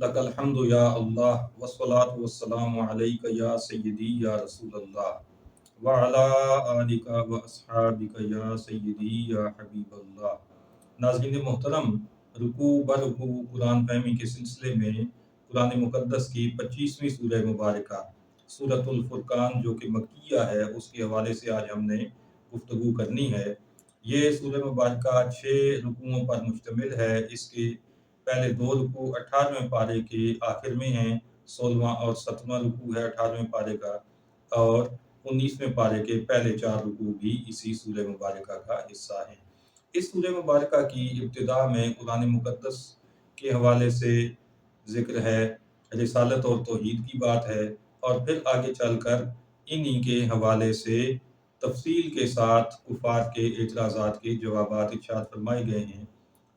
लकल हम्दु या अल्लाह वस्सलातु वस्सलामु अलैका या सय्यदी या रसूल अल्लाह व अला आलिका व अस्हाबिका या सय्यदी या हबीब अल्लाह। नाज़रीन मोहतरम, रुकू ब रुकू कुरान फ़हमी के सिलसिले में कुरान मुक़द्दस की 25वीं सूरह मुबारका सूरतुल फ़ुरक़ान जो कि मक्किया है, उसके हवाले से आज हमने गुफ्तगू करनी है। ये सूरह मुबारका 6 रुकुओं पर मुश्तमिल है। इसके पहले 2 रुकू 18वें पारे के आखिर में हैं, 16वां और 17वां रुकू है 18वें पारे का, और 19वें पारे के पहले 4 रुकू भी इसी सूरह मुबारका का हिस्सा हैं। इस सूरह मुबारका की इब्तिदा में कुरान मुक़द्दस के हवाले से ज़िक्र है, रिसालत और तौहीद की बात है, और फिर आगे चलकर इन्हीं के हवाले से तफ़सील के साथ कुफ़ार के एतराज़ात के जवाबात इरशाद फरमाए गए हैं।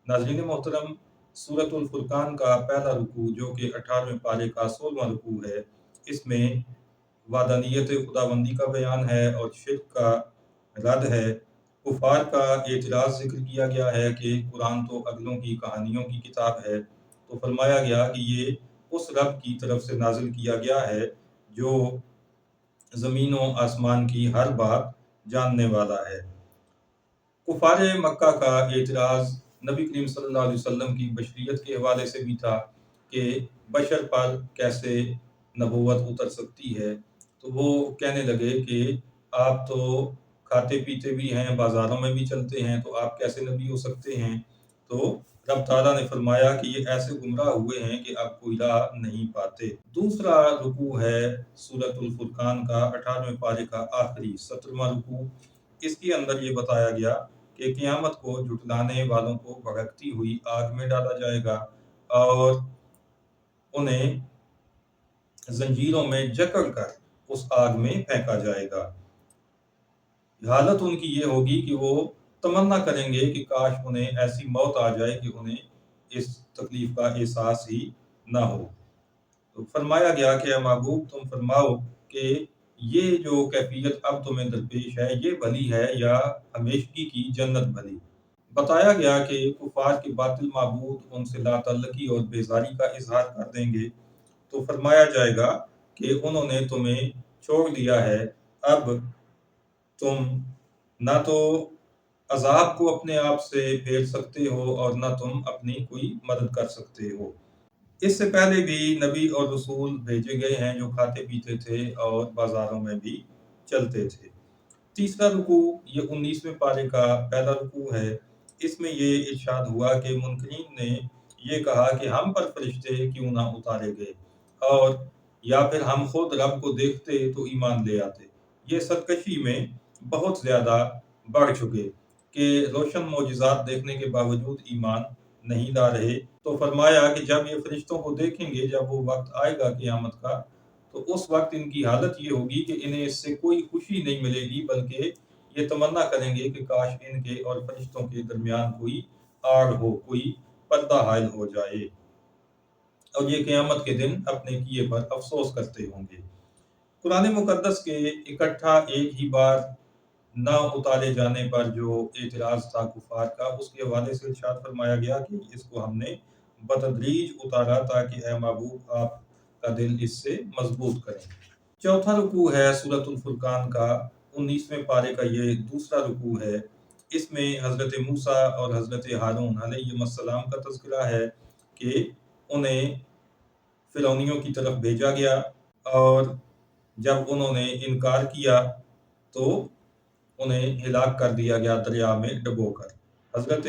नाज़रीन मोहतरम, सूरतुल फ़ुरक़ान का पहला रुकू जो कि 18वें पारे का 16वां रुकू है, इसमें वादानियत खुदाबंदी का बयान है और शिर्क का रद्द है। कुफ़ार का एतराज़ ज़िक्र किया गया है कि कुरान तो अगलों की कहानियों की किताब है, तो फरमाया गया कि ये उस रब की तरफ से नाज़िल किया गया है जो ज़मीन व आसमान की हर बात जानने वाला है। कुफ़ार मक्का का एतराज़ नबी करीम सल्लल्लाहु अलैहि वसल्लम की बशरियत के हवाले से भी था कि बशर पर कैसे नबूवत उतर सकती है। तो वो कहने लगे कि आप तो खाते पीते भी हैं, बाज़ारों में भी चलते हैं, तो आप कैसे नबी हो सकते हैं? तो रब ताला ने फरमाया कि ये ऐसे गुमराह हुए हैं कि अब कोई राह नहीं पाते। दूसरा रुकू है सूरतुल फ़ुरक़ान का 18वें पारे का आखिरी 17वां रुकू। इसके अंदर ये बताया गया कि क़यामत को झुठलाने वालों को भड़कती हुई आग में डाला जाएगा और उन्हें ज़ंजीरों में जकड़ कर उस आग में फेंका जाएगा। हालत उनकी ये होगी कि वो तमन्ना करेंगे कि काश उन्हें ऐसी मौत आ जाए कि उन्हें इस तकलीफ़ का एहसास ही ना हो। तो फरमाया गया कि महबूब तुम फरमाओ कि ये जो कैफियत अब तुम्हें दरपेश है, ये भली है या हमेशगी की जन्नत भली? बताया गया कि कुफ़ार के बातिल माबूद उनसे लातल्लकी और बेज़ारी का इज़हार कर देंगे, तो फरमाया जाएगा कि उन्होंने तुम्हें छोड़ दिया है, अब तुम ना तो अज़ाब को अपने आप से फेर सकते हो और ना तुम अपनी कोई मदद कर सकते हो। इससे पहले भी नबी और रसूल भेजे गए हैं जो खाते पीते थे और बाज़ारों में भी चलते थे। तीसरा रुकू ये 19वें पारे का पहला रुकू है। इसमें ये इरशाद हुआ कि मुनकरीन ने ये कहा कि हम पर फरिश्ते क्यों ना उतारे गए, और या फिर हम खुद रब को देखते तो ईमान ले आते। ये सरकशी में बहुत ज़्यादा बढ़ चुके कि रोशन मोजिज़ात देखने के बावजूद ईमान नहीं ला रहे। तो फरमाया कि जब ये फरिश्तों को देखेंगे, जब वो वक्त आएगा क़यामत का, तो उस वक्त इनकी हालत ये होगी कि इन्हें इससे कोई खुशी नहीं मिलेगी, बल्कि ये तमन्ना करेंगे कि काश इनके और फरिश्तों के दरमियान कोई आड़ हो, कोई पर्दा हायल हो जाए, और ये क़यामत के दिन अपने किए पर अफसोस करते होंगे। कुरान मुक़द्दस के इकट्ठा एक ही बार ना उतारे जाने पर जो एतराज़ था कुफ़ार का, उसके हवाले से इरशाद फरमाया गया कि इसको हमने बतदरीज उतारा ताकि ए महबूब आपका दिल इससे मज़बूत करें। चौथा रुकू है सूरतुल फ़ुरक़ान का 19वें पारे का ये दूसरा रुकू है। इसमें हज़रत मूसा और हज़रत हारून अलैहिस्सलाम का तज़किरा है कि उन्हें फ़िरौनियों की तरफ भेजा गया, और जब उन्होंने इनकार किया तो उन्हें हिलाक कर दिया गया दरिया में डुबोकर। हज़रत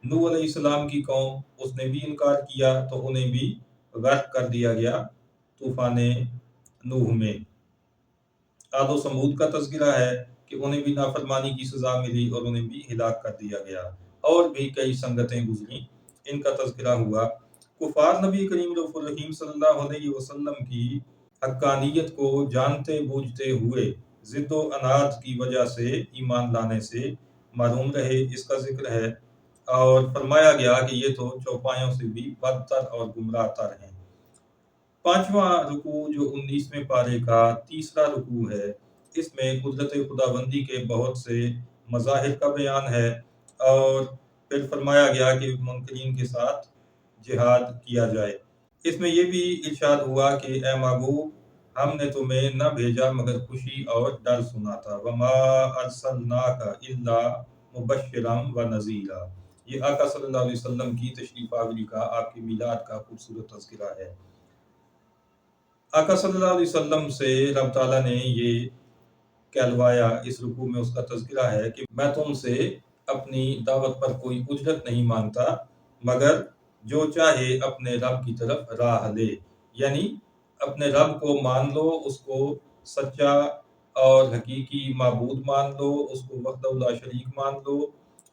नूह अलैहिस्सलाम की कौम, उसने भी इनकार किया तो उन्हें भी गर्क कर दिया गया तूफ़ान नूह में। आद व समूद का तज़किरा है कि उन्हें भी नाफरमानी की सज़ा मिली और उन्हें भी हिलाक कर दिया गया, और भी कई संगतें गुज़री, इनका तज़किरा हुआ। कुफ़ार नबी करीम रऊफ़ुर रहीम सल्लल्लाहु अलैहि वसल्लम की हक्कानियत को जानते बूझते हुए ज़िद्द व अनाद की वजह से ईमान लाने से महरूम रहे, इसका ज़िक्र है। और फरमाया गया कि ये तो चौपायों से भी बदतर और गुमराह तर हैं। पाँचवां रुकू जो 19वें पारे का तीसरा रुकू है, इसमें कुदरत खुदाबंदी के बहुत से मज़ाहिर का बयान है, और फिर फरमाया गया कि मुनकरीन के साथ जिहाद किया जाए। اس میں یہ بھی ارشاد ہوا کہ اے محبوب، ہم نے تمہیں نہ بھیجا مگر خوشی اور ڈر سناتا، وما ارسلناک الا مبشرا و نذیرا۔ یہ آقا صلی اللہ علیہ وسلم کی تشریف آوری کا، آپ کی میلاد کا خوبصورت تذکرہ ہے۔ آقا صلی اللہ علیہ وسلم سے رب تعالیٰ نے یہ کہلوایا، اس رکوع میں اس کا تذکرہ ہے کہ میں تم سے اپنی دعوت پر کوئی اجرت نہیں مانگتا، مگر جو چاہے اپنے رب کی طرف راہ لے، یعنی اپنے رب کو مان لو، اس کو سچا اور حقیقی معبود مان لو، اس کو وحدہ لا شریک مان لو،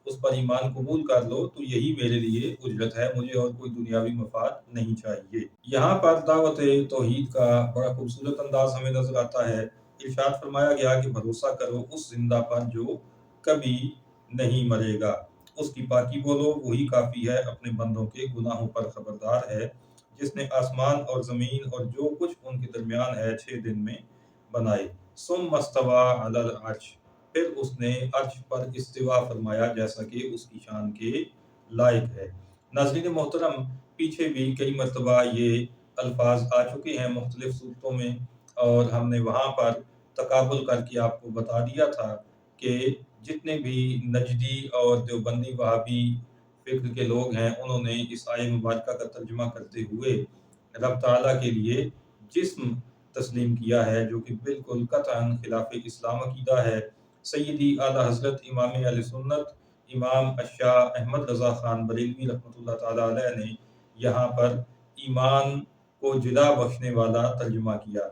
اس پر ایمان قبول کر لو، تو یہی میرے لیے اجرت ہے، مجھے اور کوئی دنیاوی مفاد نہیں چاہیے۔ یہاں پر دعوت توحید کا بڑا خوبصورت انداز ہمیں نظر آتا ہے۔ ارشاد فرمایا گیا کہ بھروسہ کرو اس زندہ پر جو کبھی نہیں مرے گا، اس کی پاکی بولو، وہی کافی ہے، اپنے بندوں کے گناہوں پر خبردار ہے، جس نے آسمان اور زمین اور جو کچھ ان کے درمیان ہے 6 دن میں بنائے۔ ثم استوى علی العرش، پھر اس نے عرش پر استوا فرمایا جیسا کہ اس کی شان کے لائق ہے۔ ناظرین محترم، پیچھے بھی کئی مرتبہ یہ الفاظ آ چکے ہیں مختلف صورتوں میں، اور ہم نے وہاں پر تقابل کر کے آپ کو بتا دیا تھا کہ جتنے بھی نجدی اور دیوبندی وہابی فکر کے لوگ ہیں، انہوں نے اس آیہ مبارکہ کا ترجمہ کرتے ہوئے رب تعالیٰ کے لیے جسم تسلیم کیا ہے، جو کہ بالکل قطعاً خلاف اسلام عقیدہ ہے۔ سیدی اعلیٰ حضرت امام اہل سنت امام الشاہ احمد رضا خان بریلوی رحمۃ اللہ تعالیٰ علیہ نے یہاں پر ایمان کو جلا بخشنے والا ترجمہ کیا،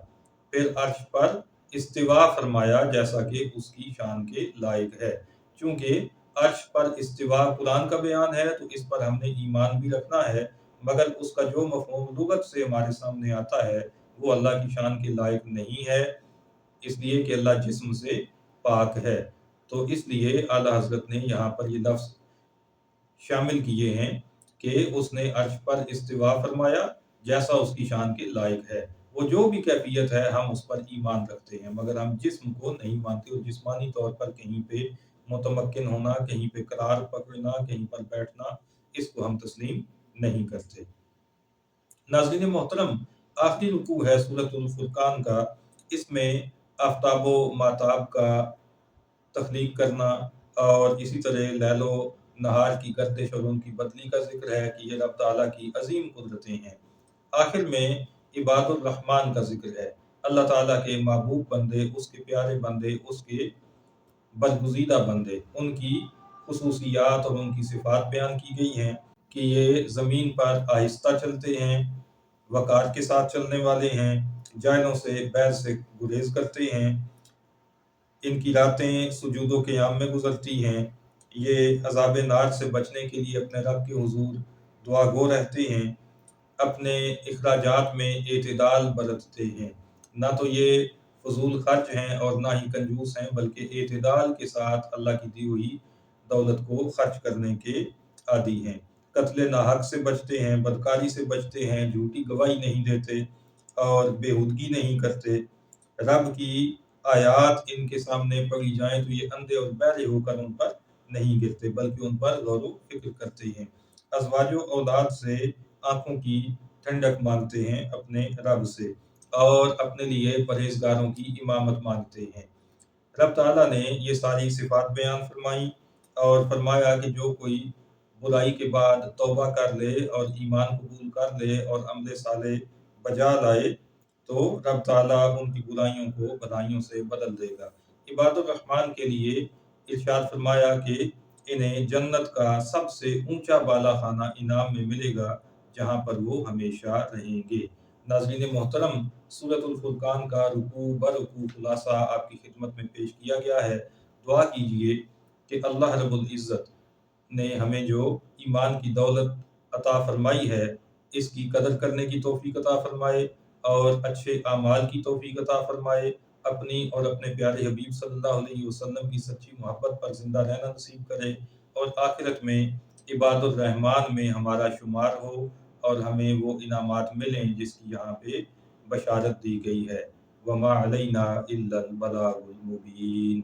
پھر عرش پر استوا فرمایا جیسا کہ اس کی شان کے لائق ہے۔ چونکہ عرش پر استوا قرآن کا بیان ہے تو اس پر ہم نے ایمان بھی رکھنا ہے، مگر اس کا جو مفہوم لغت سے ہمارے سامنے آتا ہے وہ اللہ کی شان کے لائق نہیں ہے، اس لیے کہ اللہ جسم سے پاک ہے۔ تو اس لیے اعلیٰ حضرت نے یہاں پر یہ لفظ شامل کیے ہیں کہ اس نے عرش پر استوا فرمایا جیسا اس کی شان کے لائق ہے۔ وہ جو بھی کیفیت ہے ہم اس پر ایمان رکھتے ہیں، مگر ہم جسم کو نہیں مانتے، اور جسمانی طور پر کہیں پہ متمکن ہونا، کہیں پہ قرار پکڑنا، کہیں پر بیٹھنا، اس کو ہم تسلیم نہیں کرتے۔ ناظرین محترم، آخری رکوع ہے سورۃ الفرقان کا، اس میں آفتاب و ماتاب کا تخلیق کرنا اور اسی طرح لیل و نہار کی گردش اور ان کی بدلی کا ذکر ہے کہ یہ رب تعالیٰ کی عظیم قدرتیں ہیں۔ آخر میں عباد الرحمن کا ذکر ہے، اللہ تعالیٰ کے محبوب بندے، اس کے پیارے بندے، اس کے برگزیدہ بندے، ان کی خصوصیات اور ان کی صفات بیان کی گئی ہیں کہ یہ زمین پر آہستہ چلتے ہیں، وقار کے ساتھ چلنے والے ہیں، جائلوں سے بیر سے گریز کرتے ہیں، ان کی راتیں سجود و قیام میں گزرتی ہیں، یہ عذاب نار سے بچنے کے لیے اپنے رب کے حضور دعا گو رہتے ہیں، اپنے اخراجات میں اعتدال برتتے ہیں، نہ تو یہ فضول خرچ ہیں اور نہ ہی کنجوس ہیں، بلکہ اعتدال کے ساتھ اللہ کی دی ہوئی دولت کو خرچ کرنے کے عادی ہیں، قتل ناحق سے بچتے ہیں، بدکاری سے بچتے ہیں، جھوٹی گواہی نہیں دیتے اور بےہودگی نہیں کرتے، رب کی آیات ان کے سامنے پڑھی جائیں تو یہ اندھے اور بہرے ہو کر ان پر نہیں گرتے، بلکہ ان پر غور و فکر کرتے ہیں، ازواج و اولاد سے آنکھوں کی ٹھنڈک مانگتے ہیں اپنے رب سے، اور اپنے لیے پرہیزگاروں کی امامت مانگتے ہیں۔ رب تعالیٰ نے یہ ساری صفات بیان فرمائی اور فرمایا کہ جو کوئی برائی کے بعد توبہ کر لے اور ایمان قبول کر لے اور عمل صالح بجا لائے تو رب تعالیٰ ان کی برائیوں کو بھلائیوں سے بدل دے گا۔ عباد الرحمن کے لیے ارشاد فرمایا کہ انہیں جنت کا سب سے اونچا بالا خانہ انعام میں ملے گا، جہاں پر وہ ہمیشہ رہیں گے۔ ناظرین محترم، سورۃ الفرقان کا رکوع برکوع خلاصہ آپ کی خدمت میں پیش کیا گیا ہے۔ دعا کیجئے کہ اللہ رب العزت نے ہمیں جو ایمان کی دولت عطا فرمائی ہے، اس کی قدر کرنے کی توفیق عطا فرمائے اور اچھے اعمال کی توفیق عطا فرمائے، اپنی اور اپنے پیارے حبیب صلی اللہ علیہ وسلم کی سچی محبت پر زندہ رہنا نصیب کرے، اور آخرت میں عباد الرحمن میں ہمارا شمار ہو اور ہمیں وہ انعامات ملیں جس کی یہاں پہ بشارت دی گئی ہے۔ وما علینا الا البلاغ المبین۔